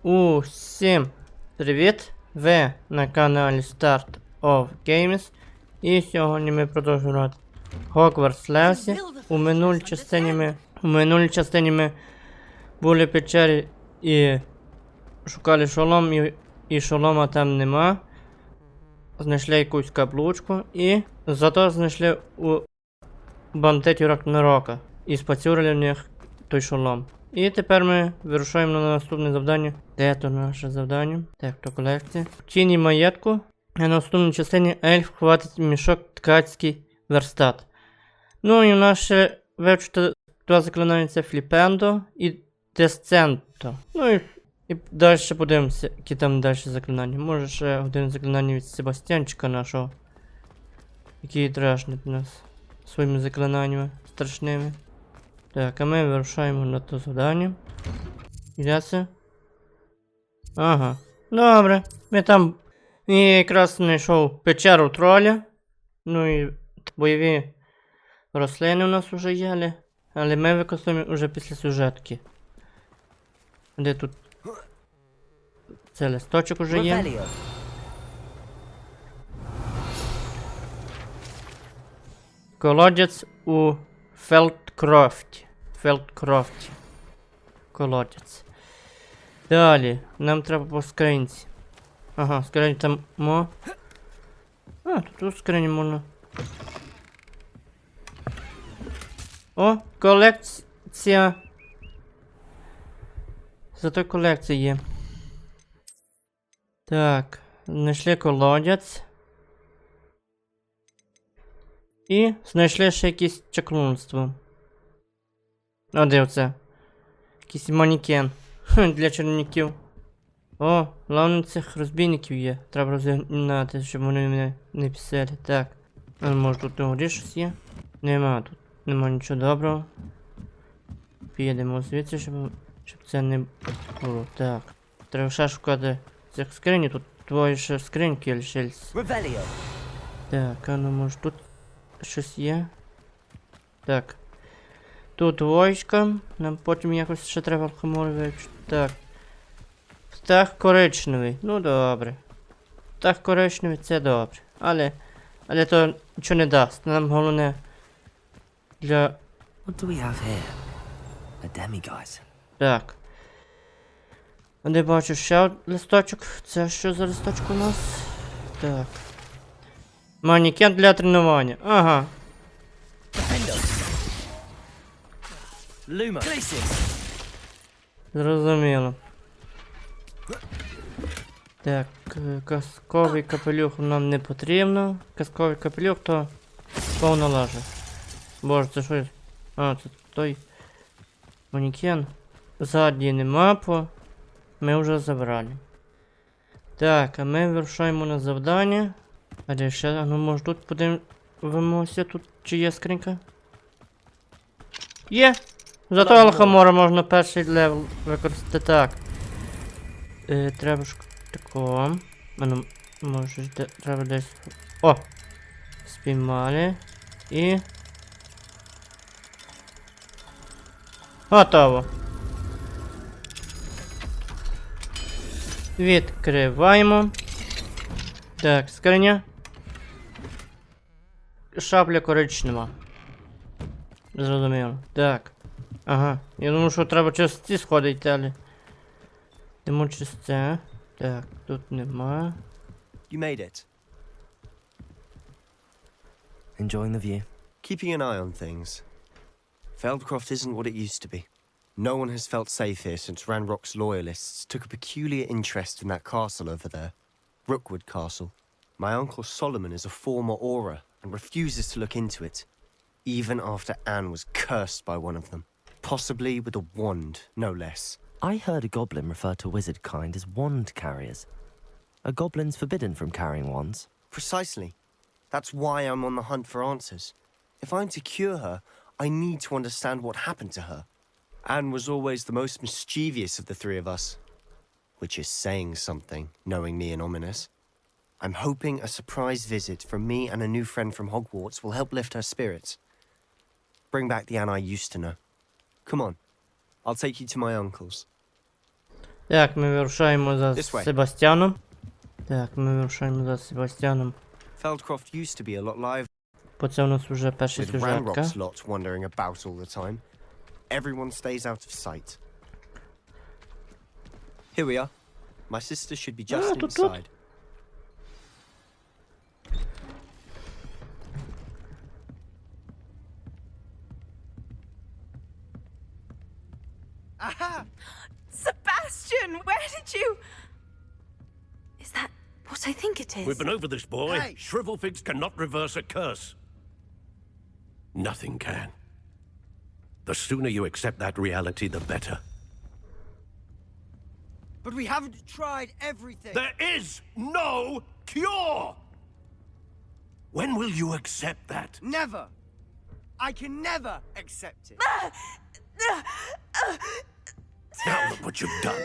Усім привіт! Ви на каналі Start of Games. І сьогодні ми продовжуємо грати Hogwarts Legacy. У минулій частині ми були в печері і шукали шолом, і шолома там нема. Знайшли якусь каблучку і зато знайшли у бандитів Рагнарока і спацюрили в них той шолом. І тепер ми вирушаємо на наступне завдання. Де то наше завдання? Так, то колекція. В тіні маєтку. А на наступній частині ельф хватить мішок ткацький верстат. Ну і у нас ще вивчити два заклинання: це Фліпендо і Десценто. Ну і далі подивимося, які там далі заклинання. Може ще один заклинання від Себастьянчика нашого, який дражнить нас своїми заклинаннями страшними. Так, а ми вирушаємо на то завдання. Йдеться. Ага. Добре. Ми там якраз знайшов печеру троля. Ну і бойові рослини у нас вже є, але ми використовуємо вже після сюжетки. Де тут? Це листочок уже є. Колодязь у Фелдкрофті. Колодязь. Далі. Нам треба по скринці. Ага, скрині там мо. А, тут у скрині можна. О, колекція. Зато колекція є. Так, знайшли колодязь. І знайшли ще якесь чаклунство. А де оце? Якийсь манекен. Для чарівників. О, головне цих розбійників є. Треба розігнати, щоб вони мене не писали. Так. А може тут на щось є? Нема тут. Нема нічого доброго. Підемо звідси, щоб це не було. Так. Треба ще шукати цих скрині. Тут двоє ще скриньки лишились. Так, а ну може тут щось є. Так. Тут войска. Нам потім якось ще треба алхимори вивчити. Так. Птах коричневий. Ну добре. Птах коричневий це добре. Але то нічого не дасть. Нам головне для... What do we have here? A demiguise. Так. А де бачу ще листочок. Це що за листочок у нас? Так. Манекен для тренування. Ага. Luma. Зрозуміло. Так, казковий капелюх нам не потрібно. Казковий капелюх то повна лажа. Боже, це що? А, це той манекен. Ззаді нема, ми вже забрали. Так, а ми вирушаємо на завдання. А де ще? Ну може тут подивимося, тут чи є скринька? Є! Зато алхимора можна перший левел використати. Так. Треба ж такого. Ну, може треба десь... О! Спіймали. І... Готово. Відкриваємо. Так, скриня. Шабля коричнева. Зрозуміло. Так. Ага. Я думаю, що треба через ці сходи йти, але... Йдемо через це. Так, тут нема. You made it. Enjoying the view? Keeping an eye on things. Feldcroft isn't what it used to be. No one has felt safe here since Ranrock's loyalists took a peculiar interest in that castle over there. Rookwood Castle. My uncle Solomon is a former Auror and refuses to look into it, even after Anne was cursed by one of them. Possibly with a wand, no less. I heard a goblin refer to wizard kind as wand carriers. Are goblins forbidden from carrying wands? Precisely. That's why I'm on the hunt for answers. If I'm to cure her, I need to understand what happened to her. Anne was always the most mischievous of the three of us. Which is saying something, knowing me and Ominous. I'm hoping a surprise visit from me and a new friend from Hogwarts will help lift her spirits. Bring back the Anne I used to know. Come on. I'll take you to my uncle's. Так, ми вирушаємо за This way. Себастьяном. Так, ми вирушаємо за Себастьяном. Feldcroft used to be a lot livelier, Бо це у нас вже перша with сюжетка. Ranrock's lot wandering about all the time. Everyone stays out of sight. Here we are. My sister should be just тут. inside. Aha! Sebastian, where did you... Is that what I think it is? We've been over this, boy. Hey! Shrivelfigs cannot reverse a curse. Nothing can. The sooner you accept that reality, the better. But we haven't tried everything. There is no cure! When will you accept that? Never. I can never accept it. Now look what you've done.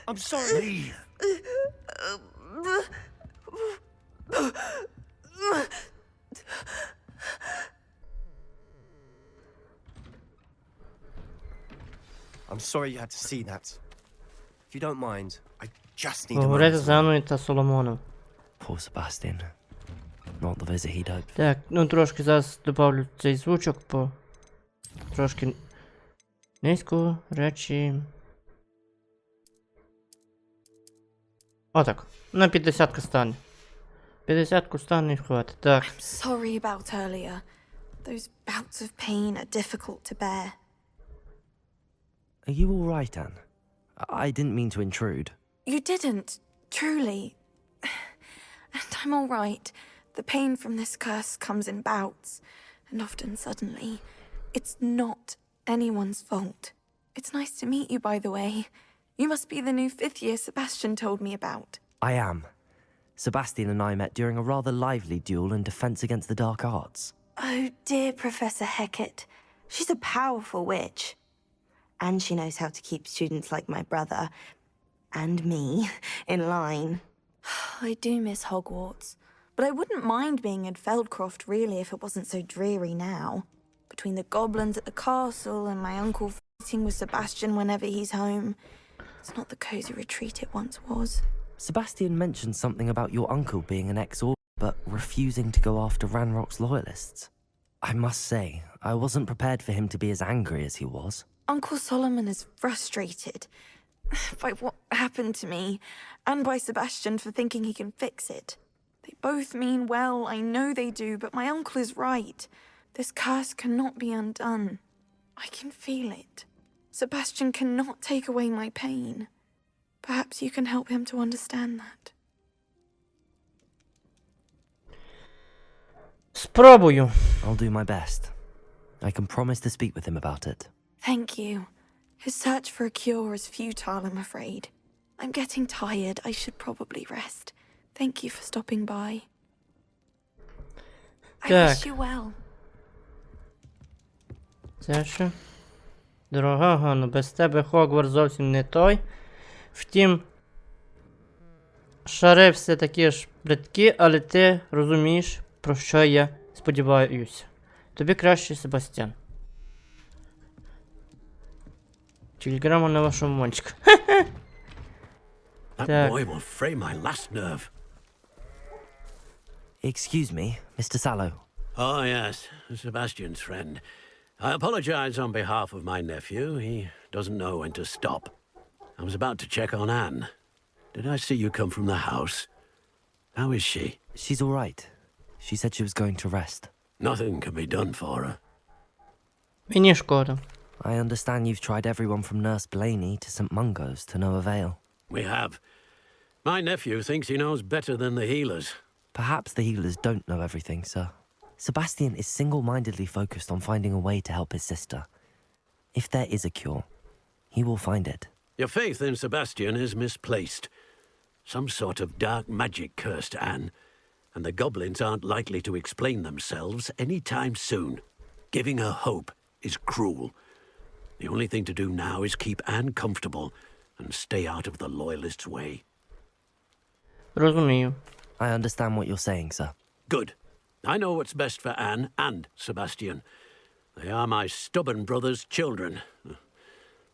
I'm sorry. Leave. I'm sorry you had to see that. If you don't mind, I just need a Поговорити moment. з Анною та Соломоном. Poor Sebastian. Not the visit he'd hoped. Так, ну трошки зараз добавлю цей звучок, по трошки низько речі. Отак. На 50-ку стане. 50-ку стане і хватить. Так. I'm sorry about earlier. Those bouts of pain are difficult to bear. Are you all right, Anne? I didn't mean to intrude. You didn't, truly. And I'm all right. The pain from this curse comes in bouts, and often suddenly. It's not anyone's fault. It's nice to meet you, by the way. You must be the new 5th year Sebastian told me about. I am. Sebastian and I met during a rather lively duel in Defense Against the Dark Arts. Oh, dear Professor Hecat. She's a powerful witch. And she knows how to keep students like my brother and me in line. I do miss Hogwarts, but I wouldn't mind being in Feldcroft, really, if it wasn't so dreary now. Between the goblins at the castle and my uncle fighting with Sebastian whenever he's home. It's not the cozy retreat it once was. Sebastian mentioned something about your uncle being an ex-orc, but refusing to go after Ranrock's loyalists. I must say, I wasn't prepared for him to be as angry as he was. Uncle Solomon is frustrated by what happened to me, and by Sebastian for thinking he can fix it. They both mean well, I know they do, but my uncle is right. This curse cannot be undone. I can feel it. Sebastian cannot take away my pain. Perhaps you can help him to understand that. Спробую. I'll do my best. I can promise to speak with him about it. Thank you. His search for a cure is futile, I'm afraid. I'm getting tired. I should probably rest. Thank you for stopping by. I Так. wish you well. Це що? Дорога Ганно, без тебе Хогвартс зовсім не той. Втім, шари все такі ж бридкі, але ти розумієш, про що я сподіваюся. Тобі краще, Себастьян. Телеграма на вашому мончику. That Так. boy will fray my last nerve. Excuse me, Mr. Sallow. Oh, yes, Sebastian's friend. I apologize on behalf of my nephew. He doesn't know when to stop. I was about to check on Anne. Did I see you come from the house? How is she? She's all right. She said she was going to rest. Nothing can be done for her. Мені шкода. I understand you've tried everyone from Nurse Blaney to St. Mungo's to no avail. We have. My nephew thinks he knows better than the healers. Perhaps the healers don't know everything, sir. Sebastian is single-mindedly focused on finding a way to help his sister. If there is a cure, he will find it. Your faith in Sebastian is misplaced. Some sort of dark magic cursed Anne, and the goblins aren't likely to explain themselves any time soon. Giving her hope is cruel. The only thing to do now is keep Anne comfortable and stay out of the Loyalists' way. Розумію. I understand what you're saying, sir. Good. I know what's best for Anne and Sebastian. They are my stubborn brother's children.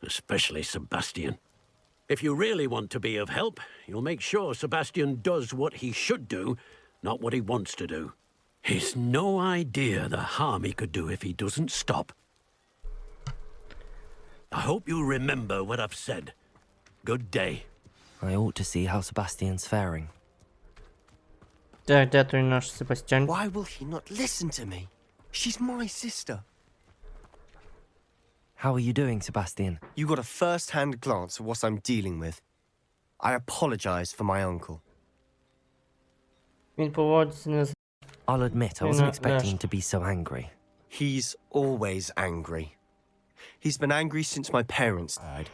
especially Sebastian. If you really want to be of help, you'll make sure Sebastian does what he should do, not what he wants to do. He's no idea the harm he could do if he doesn't stop. I hope you remember what I've said. Good day. I ought to see how Sebastian's faring. Так, де той наш Себастьян? Why will he not listen to me? She's my sister. How are you doing, Sebastian? You got a first-hand glance at what I'm dealing with. I apologize for my uncle. Він поводиться не з... I'll admit, I You're wasn't not expecting him rushed. to be so angry. He's always angry. He's been angry since my parents died.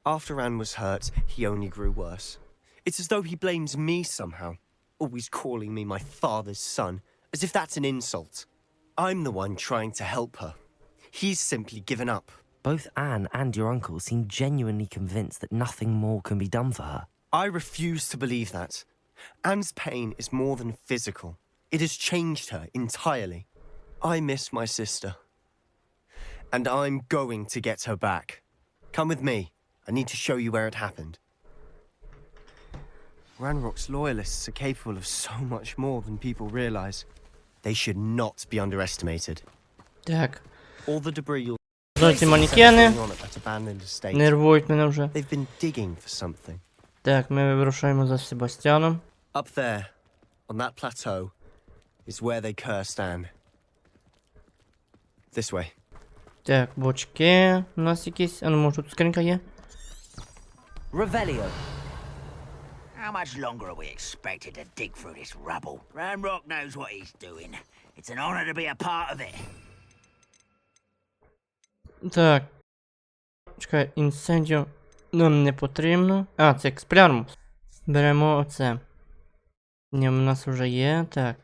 After Anne was hurt, he only grew worse. It's as though he blames me somehow, always calling me my father's son, as if that's an insult. I'm the one trying to help her. He's simply given up. Both Anne and your uncle seem genuinely convinced that nothing more can be done for her. I refuse to believe that. Anne's pain is more than physical. It has changed her entirely. I miss my sister. And I'm going to get her back. Come with me. I need to show you where it happened. Ranrock's loyalists are capable of so much more than people realize. They should not be underestimated. Так. All the debris you'll Зовсім see манекени. on at that abandoned estate. Нервують мене вже. They've been digging for something. Так, ми вирушаємо за Себастьяном. Up there, on that plateau, is where they cursed Anne. This way. Так, бочки у нас якісь. А ну, може тут скринька є? Revelio. How much longer are we expected to dig through this rubble? Ranrock knows what he's doing. It's an honor to be a part of it. Так. Чекай, інсендіо нам не потрібно. А, це експлярмус. Беремо оце. Ні, у нас вже є. Так.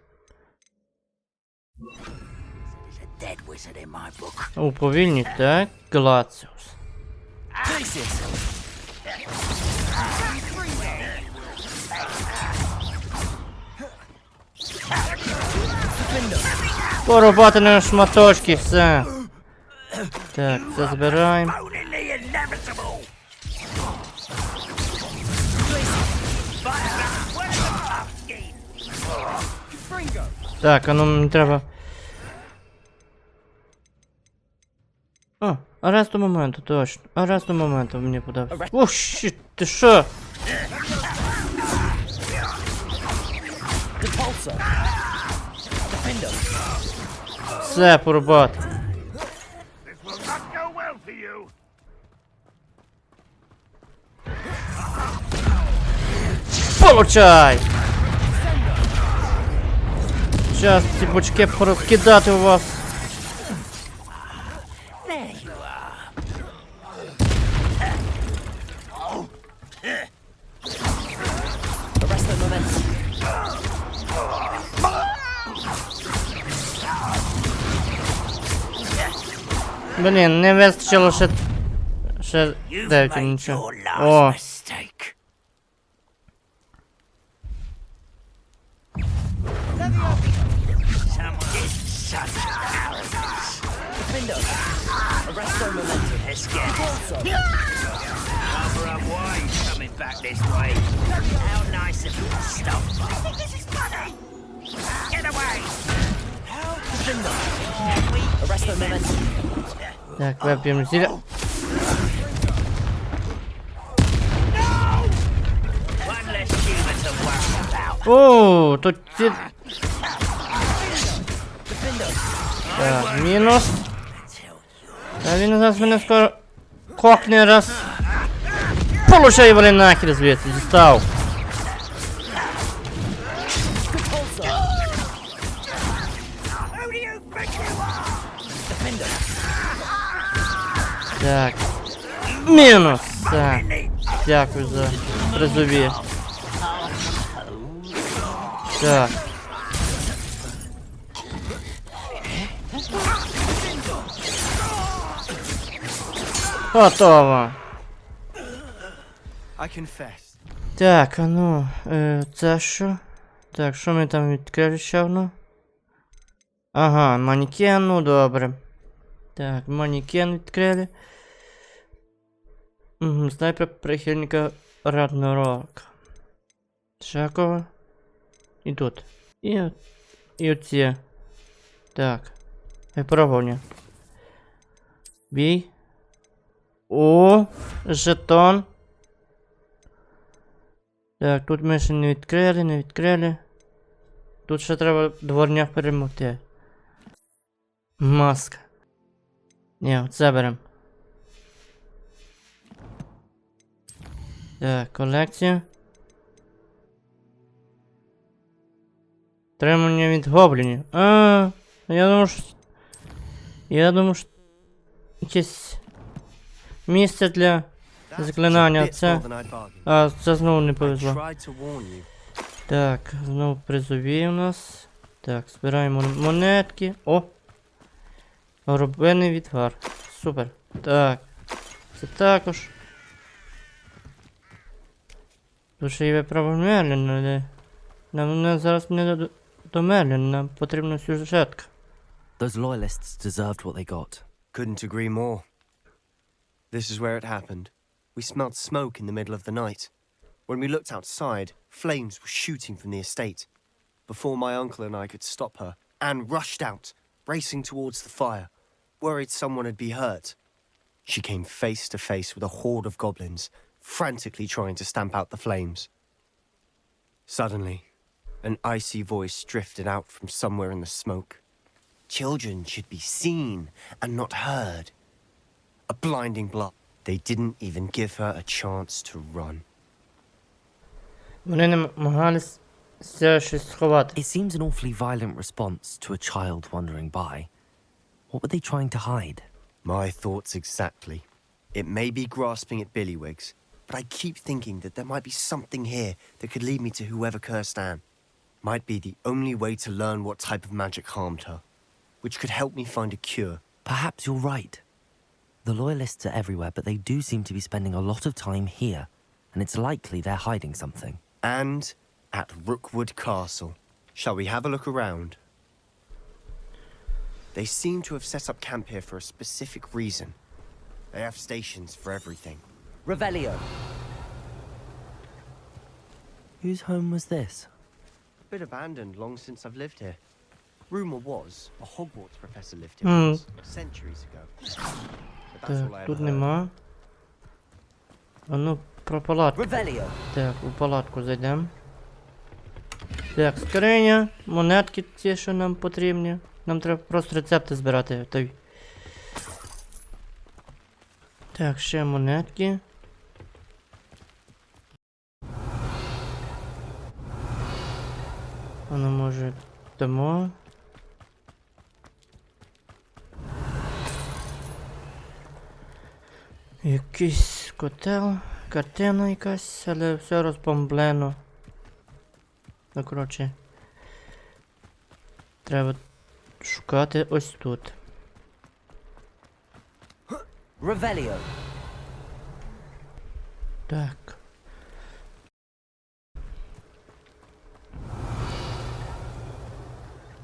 There's a dead wizard in my book. Уповільніть, так. Глаціус. Порубати на шматочки, все. Так, це збираємо. Only inevitable. Так, а ну мені треба. О, арест до моменту, точно. Арест до моменту мені подався. О, щит, ти що? Все, порубати. Получай! Зараз ці бочки порозкидати у вас. Блін, не вистачило ще You've 9 made нічого. your last О, mistake. Some did such arrogance. Let's get it. Cover up wine coming back this way. How nice of you to stop by. I think this is funny. Get away. так, вип'ємо зілля. One less human to worry about. О, тут ці... Так, мінус. А він зараз мене скоро кокне раз. Получай, вали нахер звідси, дістав. Who do you think you are? Так. Мінус. Так. Дякую за призові. Так. Готово. I confess. Так, а ну, це що? Так, що ми там відкрили ще одну? Ага, манекен, ну добре. Так, манекен відкрили. Снайпер прихильника Рагнарока. Ще кого? І тут. І оці. Так. Випробування. Бій. О, жетон. Так, тут ми ще не відкрили. Тут ще треба дворняк перемогти. Маска. Ні, оце берем. Так, колекція. Тримання від гоблінів. Я думав, що якесь місце для заклинання. Bit Це. more than I'd bargained. Це знову не I повезло. tried to warn you. Так, знову призові у нас. Так, збираємо монетки. О! Горобиний відвар. Супер. Так. Це також. Тут ще є виправа Мерліна, але нам зараз не до Мерліна, нам потрібна сюжетка. Those loyalists deserved what they got. Couldn't agree more. This is where it happened. We smelled smoke in the middle of the night. When we looked outside, flames were shooting from the estate. Before my uncle and I could stop her, Anne rushed out, racing towards the fire, worried someone had been hurt. She came face to face with a horde of goblins, frantically trying to stamp out the flames. Suddenly, an icy voice drifted out from somewhere in the smoke. Children should be seen and not heard. A blinding blood. They didn't even give her a chance to run. Вони намагались щось сховати. It seems an awfully violent response to a child wandering by. What were they trying to hide? My thoughts exactly. It may be grasping at Billywigs, but I keep thinking that there might be something here that could lead me to whoever cursed Anne. Might be the only way to learn what type of magic harmed her, which could help me find a cure. Perhaps you're right. The loyalists are everywhere, but they do seem to be spending a lot of time here, and it's likely they're hiding something. And at Rookwood Castle. Shall we have a look around? They seem to have set up camp here for a specific reason. They have stations for everything. Revelio. Whose home was this? Been abandoned long since I've lived here. Rumor was a Hogwarts professor lived here once, centuries ago. But that's all I Так, ever тут heard. нема. А ну, про палатку. Revelio. Так, у палатку зайдемо. Так, скриня, монетки ті, що нам потрібні. Нам треба просто рецепти збирати. Так, ще монетки. Воно може дамо. Якийсь котел, картина якась, але все розбомблено. Ну, коротше. Треба шукати ось тут. Revelio. Так.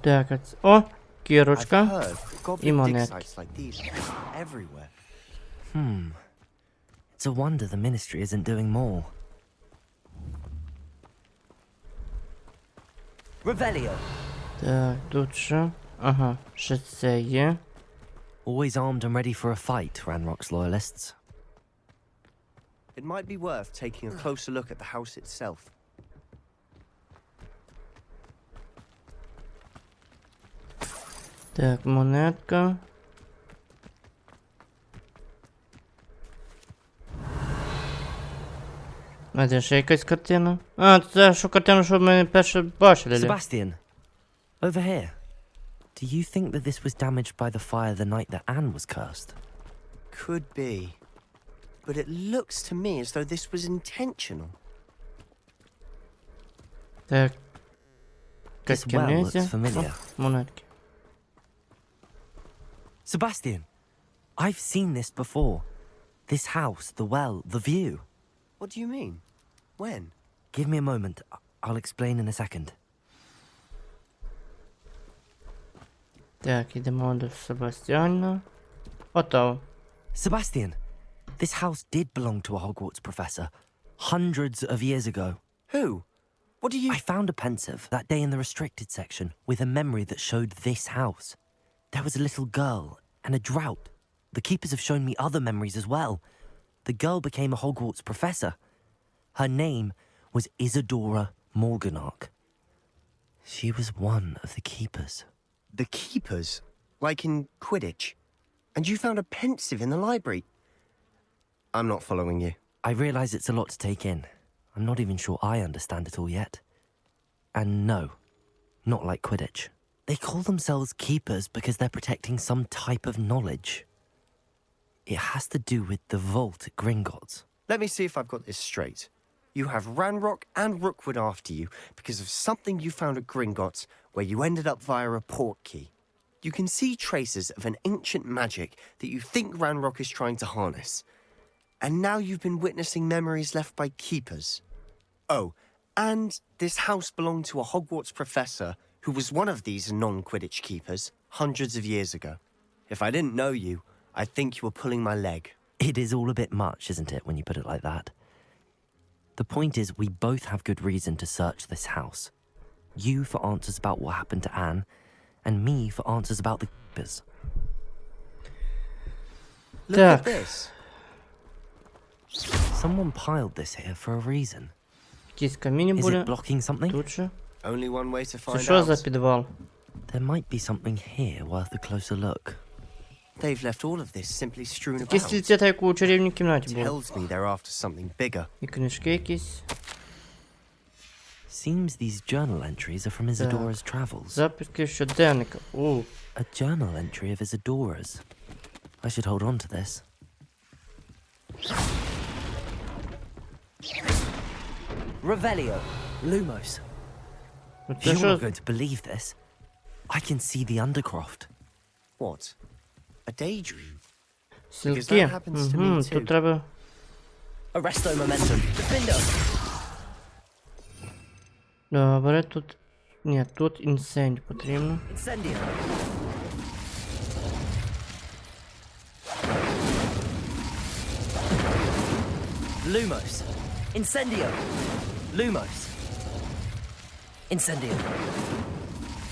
Так, о! I've Кірочка. heard goblin dig монетки. sites like these are everywhere. It's a wonder the Ministry isn't doing more. Revelio. Так, тут що? Ага, ще це є. Always armed and ready for a fight, Ranrock's loyalists. It might be worth taking a closer look at the house itself. Так, монетка. А де ще якась картина? А, це що картина, що ми перше бачили. Sebastian, over here. Do you think that this was damaged by the fire the night that Anne was cursed? Could be. But it looks to me as though this was intentional. Так. This well looks familiar. Монетки. Sebastian, I've seen this before. This house, the well, the view. What do you mean? When? Give me a moment. I'll explain in a second. Так, ідемо до Себастьяна. Готово. Sebastian, This house did belong to a Hogwarts professor, hundreds of years ago. Who? What do you... I found a pensive that day in the restricted section with a memory that showed this house. There was a little girl and a drought. The keepers have shown me other memories as well. The girl became a Hogwarts professor. Her name was Isadora Morganach. She was one of the keepers. The keepers? Like in Quidditch? And you found a pensive in the library? I'm not following you. I realise it's a lot to take in. I'm not even sure I understand it all yet. And no, not like Quidditch. They call themselves keepers because they're protecting some type of knowledge. It has to do with the vault at Gringotts. Let me see if I've got this straight. You have Ranrock and Rookwood after you because of something you found at Gringotts where you ended up via a portkey. You can see traces of an ancient magic that you think Ranrock is trying to harness. And now you've been witnessing memories left by keepers. Oh, and this house belonged to a Hogwarts professor who was one of these non-Quidditch keepers hundreds of years ago. If I didn't know you, I'd think you were pulling my leg. It is all a bit much, isn't it, when you put it like that? The point is, we both have good reason to search this house. You for answers about what happened to Anne, and me for answers about the keepers. Look Так. at this. Someone piled this here for a reason. Якісь каміння Is були. it blocking something? Тут же. Only one way to Це find що за out. підвал? There might be something here worth a closer look. They've left all of this simply strewn Якісь about. стільці, та як у чарівній кімнаті було. Tells me they're after something bigger. І книжки якісь. Seems these journal entries are from Isadora's travels. Записки щоденника. О, A journal entry of Isadora's. I should hold on to this. Revelio, Lumos. ну це You're not що? going to believe this. I can see the Undercroft. What? A daydream? Сілки. that happens to me Угу, too. тут треба. Arresto momentum. Defender. Добре, тут. Ні, тут інсендь потрібно. Incendio. Lumos. Incendio. Lumos. Incendio.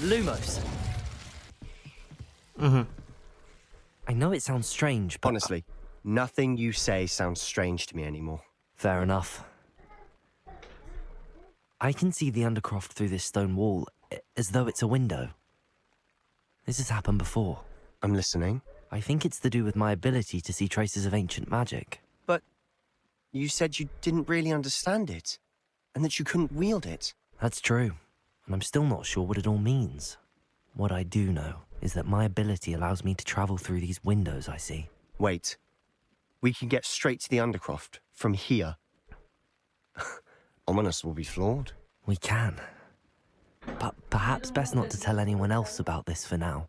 Lumos. Угу. I know it sounds strange, but Honestly, nothing you say sounds strange to me anymore. fair enough. I can see the Undercroft through this stone wall, as though it's a window. This has happened before. I'm listening. I think it's to do with my ability to see traces of ancient magic. But you said you didn't really understand it, and that you couldn't wield it. That's true, and I'm still not sure what it all means. What I do know is that my ability allows me to travel through these windows I see. Wait. We can get straight to the Undercroft from here. Ominous will be flawed. We can. But perhaps best not to tell anyone else about this for now.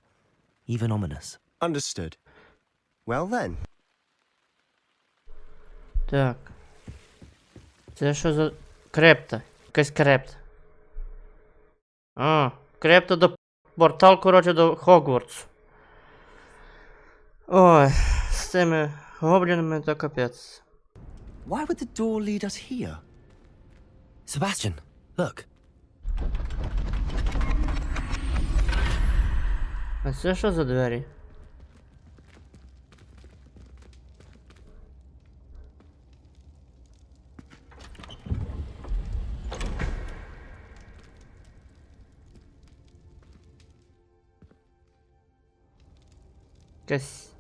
Even Ominous. Understood. Well then. Так. Це що за. Крепта. Якась крепта. А, крепта до. Портал, коротше, до Хогвартсу. Ой, з цими гоблінами то капець. Why would the door lead us here? Sebastian, look. А це що за двері? Якась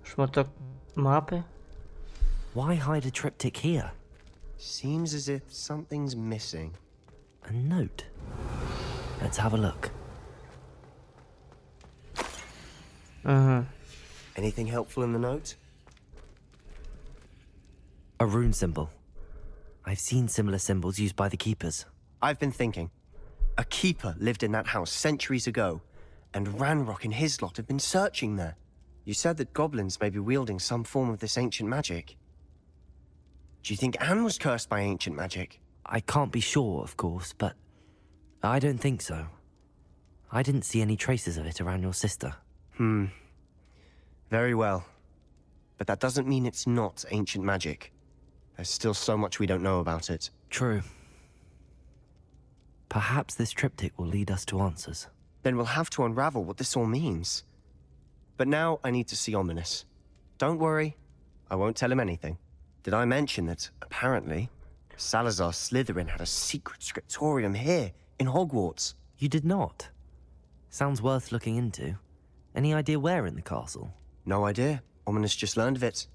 шматок мапи. Why hide a triptych here? Seems as if something's missing. A note. Let's have a look. Ага. Anything helpful in the note? A rune symbol. I've seen similar symbols used by the keepers. I've been thinking. A keeper lived in that house centuries ago, and Ranrock and his lot have been searching there. You said that goblins may be wielding some form of this ancient magic. Do you think Anne was cursed by ancient magic? I can't be sure, of course, but I don't think so. I didn't see any traces of it around your sister. Very well. but that doesn't mean it's not ancient magic. There's still so much we don't know about it. True. Perhaps this triptych will lead us to answers. Then we'll have to unravel what this all means. But now I need to see Ominous. Don't worry, I won't tell him anything. Did I mention that, apparently, Salazar Slytherin had a secret scriptorium here, in Hogwarts? You did not? Sounds worth looking into. Any idea where in the castle? No idea. Ominous just learned of it.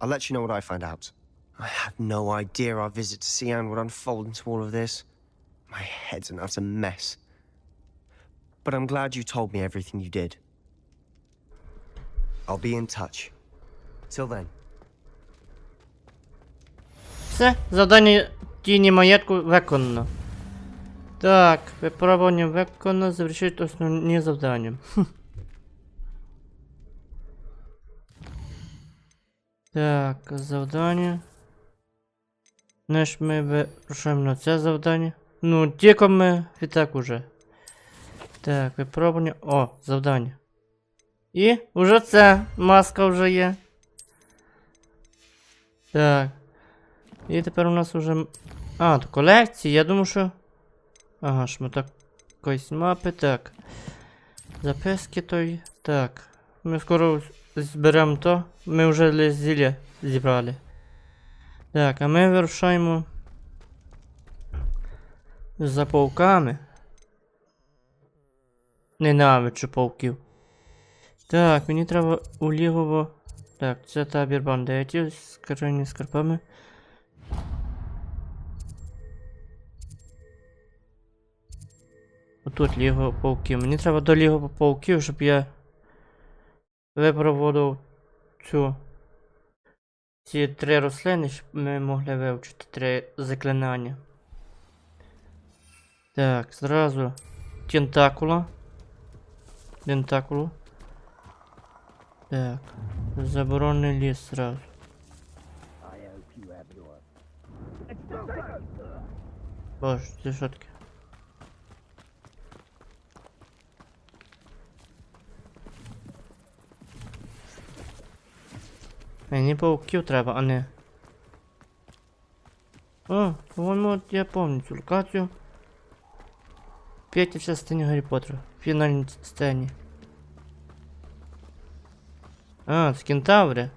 I'll let you know what I find out. I had no idea our visit to Cian would unfold into all of this. My head's an utter mess. But I'm glad you told me everything you did. I'll be in touch. Till then. Все, завдання тіні маєтку виконано. Так, випробування виконано, завершить основні завдання. Так, завдання. Наш ми вирушаємо на це завдання. Ну, тільки ми і так уже. Так, випробування. О, завдання. І уже це. Маска вже є. Так. І тепер у нас уже... А, то колекції, я думаю, що... Ага, шматок якоїсь мапи, так. Записки той. Так. Ми скоро зберемо то. Ми вже зілля зібрали. Так, а ми вирушаємо за пауками. Ненавиджу пауків. Так, мені треба у лігово. Так, це табір бандитів з скажені скарпами. Отут лігово пауків. Мені треба до лігово пауків, щоб я випроводив ці 3 рослини, щоб ми могли вивчити 3 заклинання. Так, зразу тентакула. Тентакулу. Так, заборонений ліс зразу. Боже, це що таке? Мені пауків треба, а не... О, по-моєму, от я пам'ятаю цю локацію. В 5-й частині Гаррі Поттера. В фінальній сцені. А, це кентаври.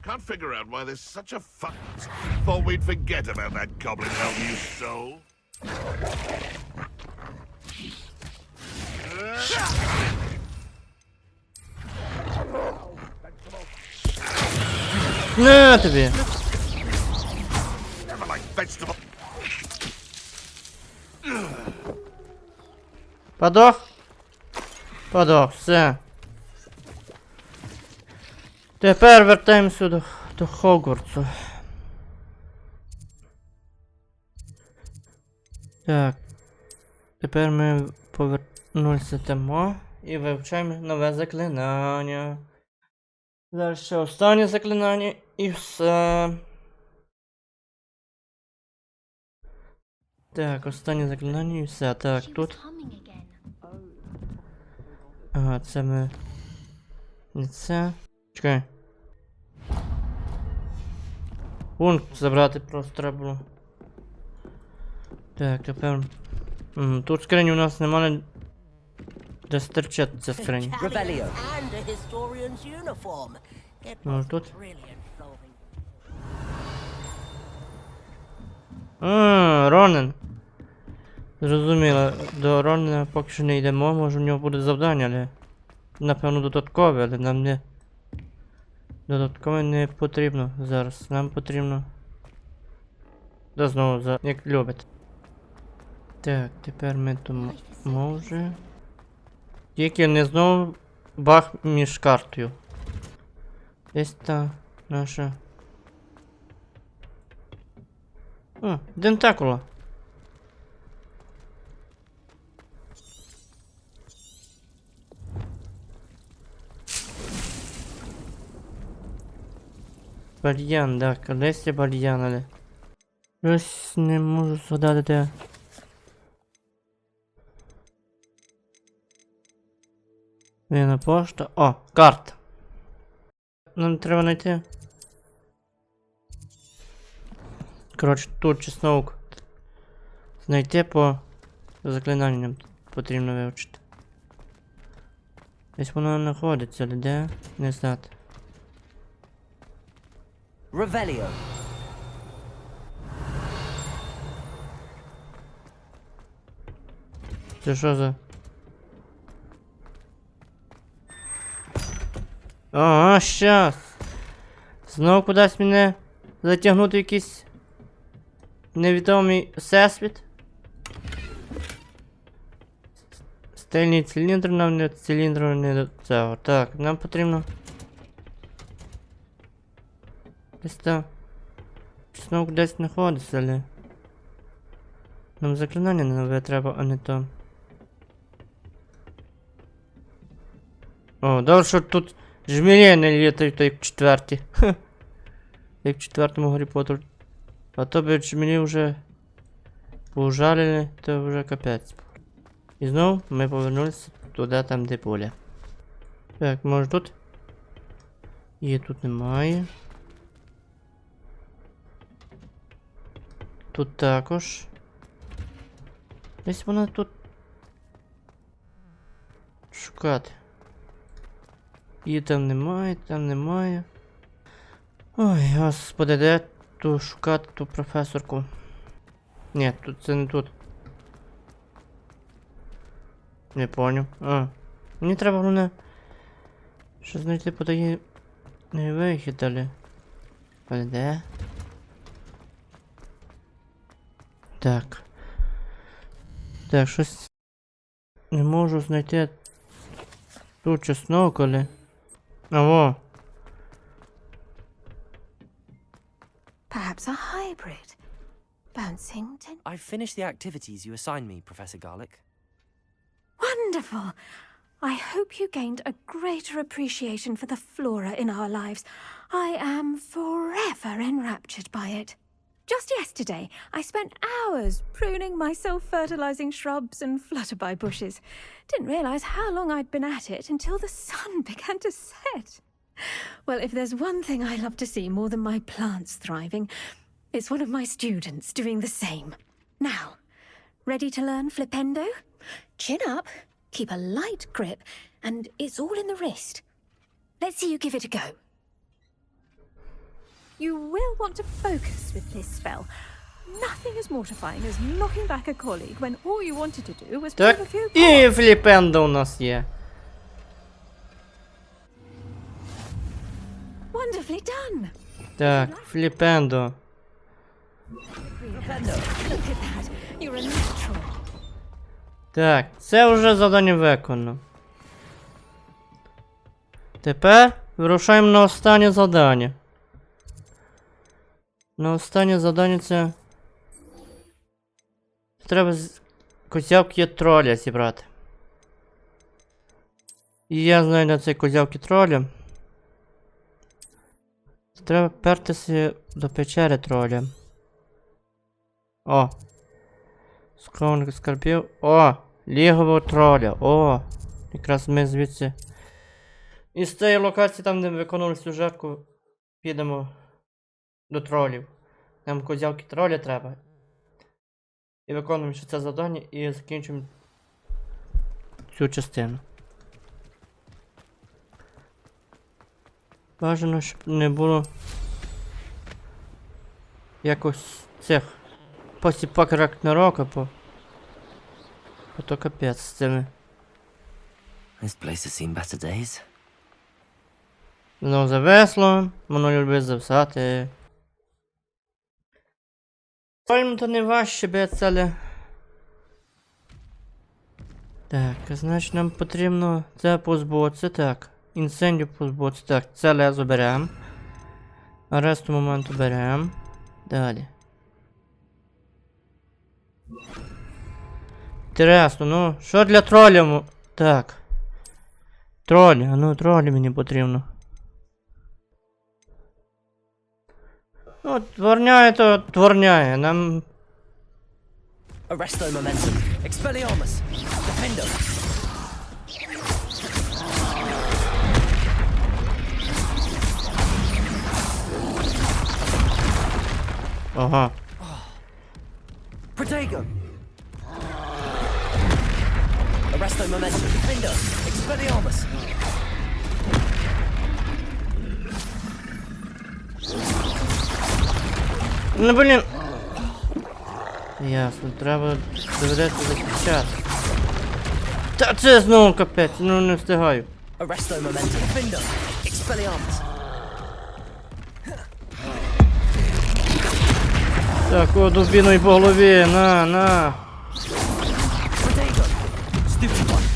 Can't figure out why there's such a fuck. Thought we'd forget about that goblin helm you stole. На тобі! Never like vegetable. Подох? Подох, все. Тепер вертаємося до Хогвартсу. Так. Тепер ми повернулися тому і вивчаємо нове заклинання. Зараз ще останнє заклинання і все. Так, останнє заклинання і все. Так, тут. Ага, це ми... Не це. Чекай. Пункт забрати просто треба було. Так, тепер... Тут скрині у нас немає де стерчати ця скрині. And a historian's uniform. It Ну, was тут. brilliant clothing. Ронен. Зрозуміло, до Ронена поки що не йдемо, може в нього буде завдання, але... Напевно додаткове, але нам не... Додаткове не потрібно зараз, нам потрібно... Да знову, як любить. Так, тепер ми тому може... Тільки не знову бах між картою. Десь та наша... О, дентакула. Бальян, так, колись є бальян, але... Щось не можу згадати де. Війна пошта. О, карта. Нам треба знайти. Коротше, тут чеснок. Знайти по заклинанням потрібно вивчити. Десь воно знаходиться, але де? Не знати. Revelio. Це що за? Ага, щас. Знову кудись мене затягнути в якийсь невідомий всесвіт. Стильний циліндр, нам не циліндр не до цього. Так, нам потрібно. Десь там. Знову кудись знаходиться, але. Нам заклинання нове треба, а не то. О, добре, що тут жмілі не літають, як в четвертій. Ха. Як в четвертому Гаррі Поттеру. А то б жмілі вже поужалили, то вже капець. І знову ми повернулися туди, там де поле. Так, може тут? Її тут немає. Тут також. Десь вона тут. Шукати. Її там немає, там немає. Ой, господи, де ту шукати ту професорку? Ні, тут це не тут. Не поняв. А. Мені треба головне. Що знайти подає не вихід, але. Але де? Так. Так, щось не можу знайти тут чеснок, але. Аво. Perhaps a hybrid. Bouncing tin. I've finished the activities you assigned me, Professor Garlick. Wonderful! I hope you gained a greater appreciation for the flora in our lives. I am forever enraptured by it. Just yesterday, I spent hours pruning my self-fertilizing shrubs and flutterby bushes. Didn't realize how long I'd been at it until the sun began to set. Well, if there's one thing I love to see more than my plants thriving, it's one of my students doing the same. Now, ready to learn Flipendo? Chin up, keep a light grip, and it's all in the wrist. Let's see you give it a go. You will want to focus with this spell. Nothing as mortifying as knocking back a colleague when all you wanted to do was Так, prove a few і фліпендо у нас є. Wonderfully done. Так, фліпендо. Look at that. You're a natural. Так, це вже завдання виконано. Тепер вирушаємо на останнє завдання. На останнє завдання це... Треба козявки троля зібрати. І я знаю, де цей козявки троля. Треба пертися до печери троля. О! Схованок скарбів. О! Лігово троля. О! Якраз ми звідси. Із цієї локації, там де ми виконували сюжетку, підемо до тролів. Нам козявки троля треба. І виконуємо ще це завдання і закінчимо цю частину. Бажано, щоб не було якось цих посіпак Рагнарока, бо то капець з цими. This place has seen better days. Знову завесло, воно любить завсати. Пальм то не важче биться, але... Так, значить нам потрібно це позбутися, так. Інсендію позбутися, так, це лезо берем. А решту моменту берем. Далі. Інтересно, ну, що для троля? Так. Тролі, а ну тролі мені потрібно. Ну, творняє то творняє, нам... Arresto momentum. Expelliarmus. Defendo. Ага. Protego! Arresto momentum. Defender! Expelliarmus! Ну блін. Ясно, треба доведеться захищати. Та це знову капець, ну не встигаю. Arresto momentum. Defender! Expelliarmus! Так, о, дубіною по голові, на. Protego! Stupid one!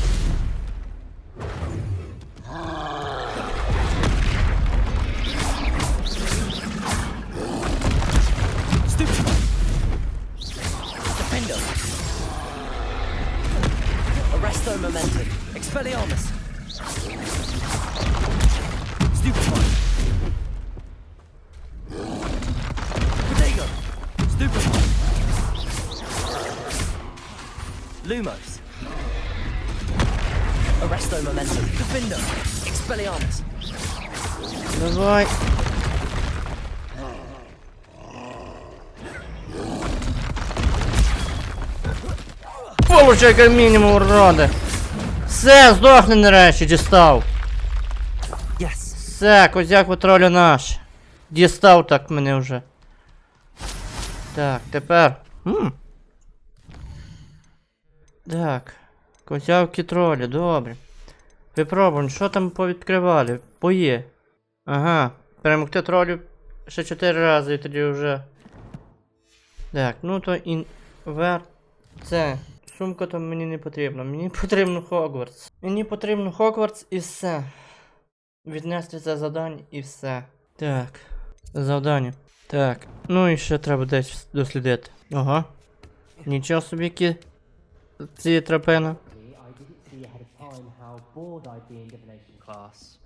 Stupid one! Defender! Arresto momentum. Expelliarmus! Stupid one! Protego! Stupid one! Lumos! Arresto momentum. Defender! Expelliarmus! Давай. Получай як мінімум, уроди. Все, здохни нарешті, дістав. Yes! Все, козяк патрулю наш. Дістав так мене вже. Так, тепер. Так. Козявки тролі, добре. Випробуємо, що там повідкривали? Бої. Ага. Перемогти тролів ще 4 рази і тоді вже. Так, ну то інвер. Це. Сумка то мені не потрібна. Мені потрібно Хогвартс. Мені потрібно Хогвартс і все. Віднести це завдання і все. Так. Завдання. Так. Ну і ще треба десь дослідити. Ага. Нічого собі які ці трапина. Class.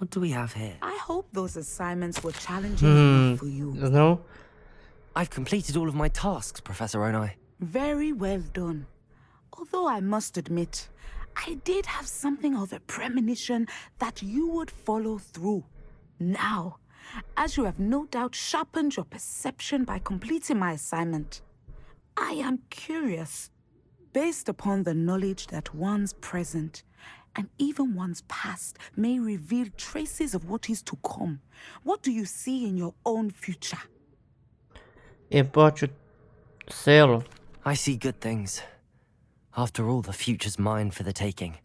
What do we have here? I hope those assignments were challenging enough for you. Знову? I've completed all of my tasks, Professor Onai. Very well done. Although I must admit, I did have something of a premonition that you would follow through. Now, as you have no doubt sharpened your perception by completing my assignment, I am curious, based upon the knowledge that one's present and even one's past may reveal traces of what is to come. What do you see in your own future? Я бачу силу. I see good things. After all, the future's mine for the taking,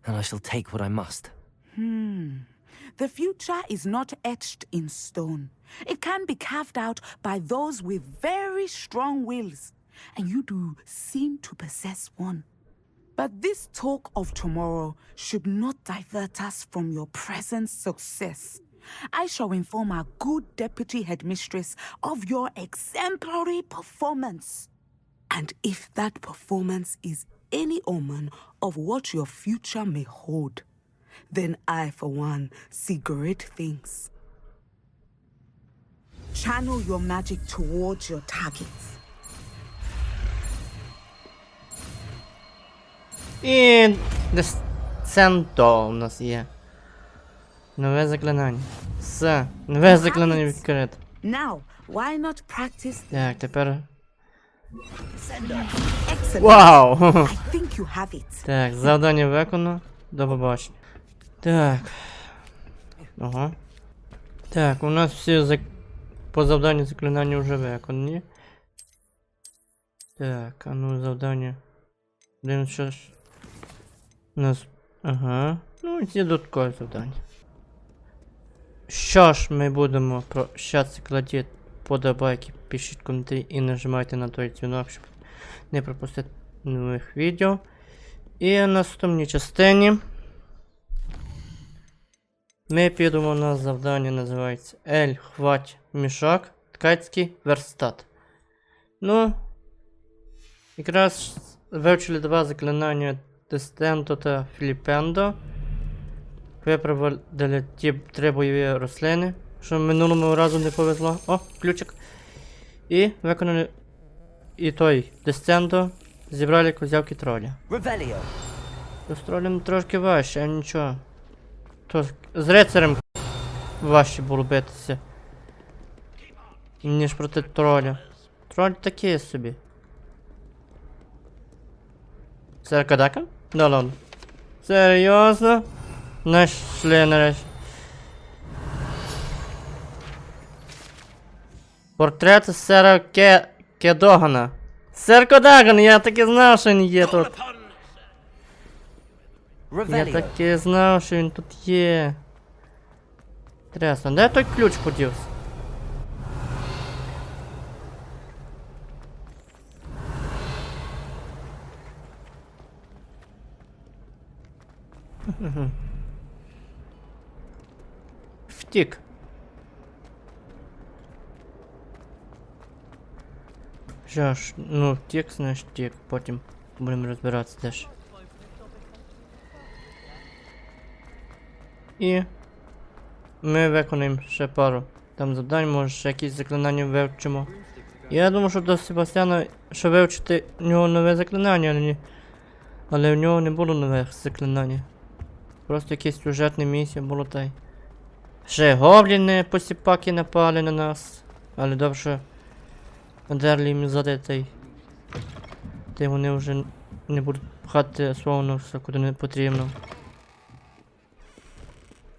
and I shall take what I must. The future is not etched in stone. It can be carved out by those with very strong wills, and you do seem to possess one. But this talk of tomorrow should not divert us from your present success. I shall inform our good deputy headmistress of your exemplary performance. And if that performance is any omen of what your future may hold, then I, for one, see great things. Channel your magic towards your targets. І Десценто у нас є. Нове заклинання. Все. Нове заклинання відкрите. Now, why not practice? Так, тепер. Excellent. Вау! I think hope you have it. Так, завдання виконано. До побачення. Так. Ага. Так, у нас всі по завданню заклинання вже виконані. Так, а ну завдання. Дивимось, що ж. У нас. Ага. Ну, і ці додаткові завдання. Що ж, ми будемо прощатися, кладіть подобайки, пишіть коментарі і нажимайте на той дзвінок, щоб не пропустити нових відео. І в наступній частині ми підемо на завдання, називається Ель, хвать мішок, ткацький верстат. Ну, якраз вивчили два заклинання Дестенто та Філіпендо. Виправдали ті три бойові рослини, що минулому разу не повезло. О, ключик. І виконали і той Дестенто, зібрали козявки троля. Revelio. З тролем трошки важче, а нічого. То з рицарем важче було битися, ніж проти троля. Троль такий собі. Це Кадака? Да ладно. Серйозно? Нашли нарешті. Портрет сера Кедогана. Сер Кодаган, я таки знав, що він є тут. Я Revelio. таки знав, що він тут є. Інтересно, де той ключ подівся? Втік. Що ж, ну втік, значить втік. Потім будемо розбиратися теж. І ми виконаємо ще пару там завдань, може ще якісь заклинання вивчимо. Я думаю, що до Себастьяна, що вивчити в нього нове заклинання, але в нього не було нових заклинань. Просто якесь сюжетне місце було та й. Ще гобліни посіпаки напали на нас. Але довше надерли їм зади та й вони вже не будуть пхати свого носа куди не потрібно.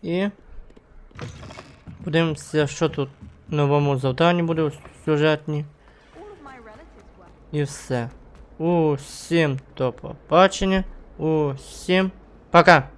І подивимося, що тут в новому завданні буде у сюжетні. І все. Усім до побачення. Усім пока!